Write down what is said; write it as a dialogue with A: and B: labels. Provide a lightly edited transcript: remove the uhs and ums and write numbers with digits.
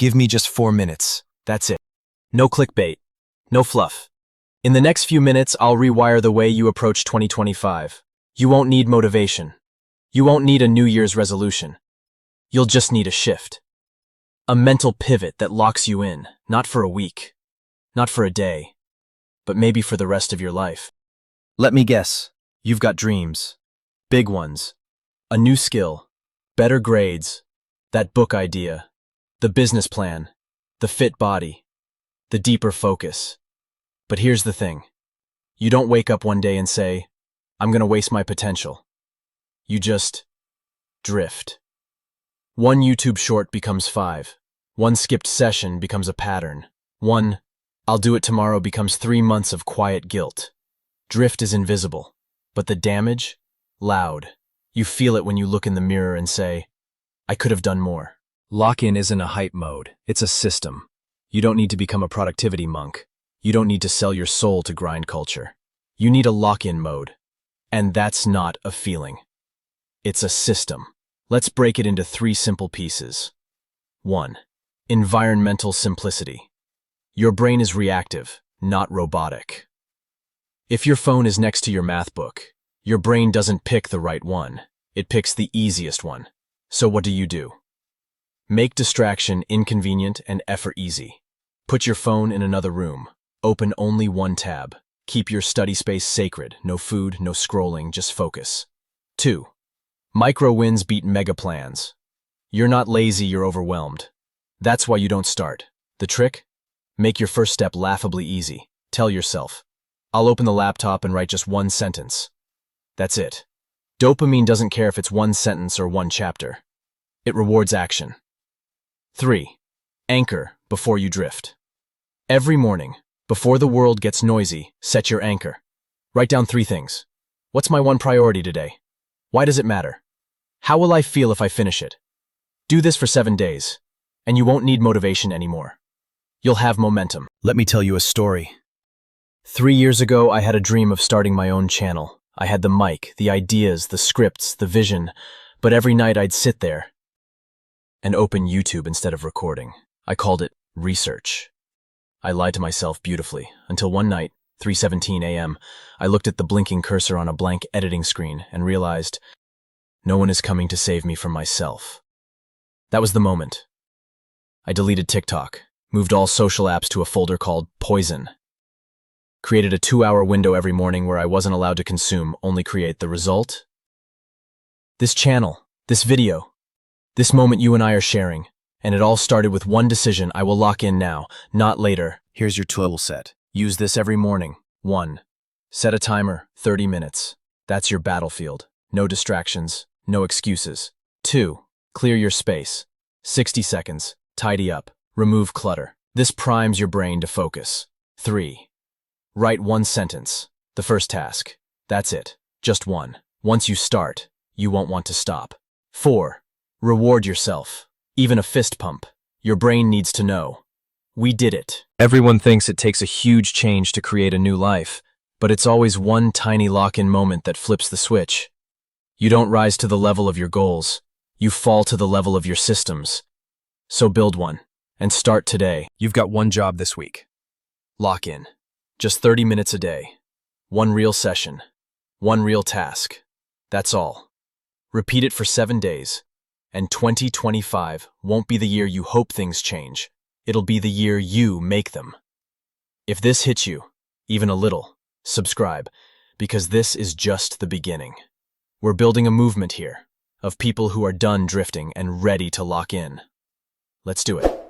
A: Give me just 4 minutes. That's it. No clickbait. No fluff. In the next few minutes, I'll rewire the way you approach 2025. You won't need motivation. You won't need a New Year's resolution. You'll just need a shift. A mental pivot that locks you in, not for a week, not for a day, but maybe for the rest of your life. Let me guess, you've got dreams. Big ones. A new skill. Better grades. That book idea. The business plan. The fit body. The deeper focus. But here's the thing. You don't wake up one day and say, I'm gonna waste my potential. You just drift. One YouTube short becomes 5. One skipped session becomes a pattern. One, I'll do it tomorrow becomes 3 months of quiet guilt. Drift is invisible, but the damage? Loud. You feel it when you look in the mirror and say, I could have done more. Lock-in isn't a hype mode, it's a system. You don't need to become a productivity monk. You don't need to sell your soul to grind culture. You need a lock-in mode. And that's not a feeling. It's a system. Let's break it into 3 simple pieces. 1. Environmental simplicity. Your brain is reactive, not robotic. If your phone is next to your math book, your brain doesn't pick the right one. It picks the easiest one. So what do? Make distraction inconvenient and effort easy. Put your phone in another room. Open only one tab. Keep your study space sacred. No food, no scrolling, just focus. 2. Micro wins beat mega plans. You're not lazy, you're overwhelmed. That's why you don't start. The trick? Make your first step laughably easy. Tell yourself, I'll open the laptop and write just 1 sentence. That's it. Dopamine doesn't care if it's 1 sentence or 1 chapter. It rewards action. 3. Anchor before you drift. Every morning, before the world gets noisy, set your anchor. Write down 3 things. What's my one priority today? Why does it matter? How will I feel if I finish it? Do this for 7 days, and you won't need motivation anymore. You'll have momentum. Let me tell you a story. 3 years ago, I had a dream of starting my own channel. I had the mic, the ideas, the scripts, the vision, but every night I'd sit there and open YouTube instead of recording. I called it research. I lied to myself beautifully, until one night, 3:17 a.m., I looked at the blinking cursor on a blank editing screen and realized no one is coming to save me from myself. That was the moment. I deleted TikTok, moved all social apps to a folder called Poison, created a 2-hour window every morning where I wasn't allowed to consume, only create. The result? This channel, this video, this moment you and I are sharing, and it all started with one decision. I will lock in now, not later. Here's your tool set. Use this every morning. 1. Set a timer, 30 minutes. That's your battlefield. No distractions, no excuses. 2. Clear your space. 60 seconds. Tidy up. Remove clutter. This primes your brain to focus. 3. Write 1 sentence. The first task. That's it. Just 1. Once you start, you won't want to stop. 4. Reward yourself. Even a fist pump. Your brain needs to know. We did it. Everyone thinks it takes a huge change to create a new life, but it's always one tiny lock-in moment that flips the switch. You don't rise to the level of your goals. You fall to the level of your systems. So build one, and start today. You've got one job this week. Lock in. Just 30 minutes a day. 1 real session. 1 real task. That's all. Repeat it for 7 days. And 2025 won't be the year you hope things change. It'll be the year you make them. If this hits you, even a little, subscribe, because this is just the beginning. We're building a movement here of people who are done drifting and ready to lock in. Let's do it.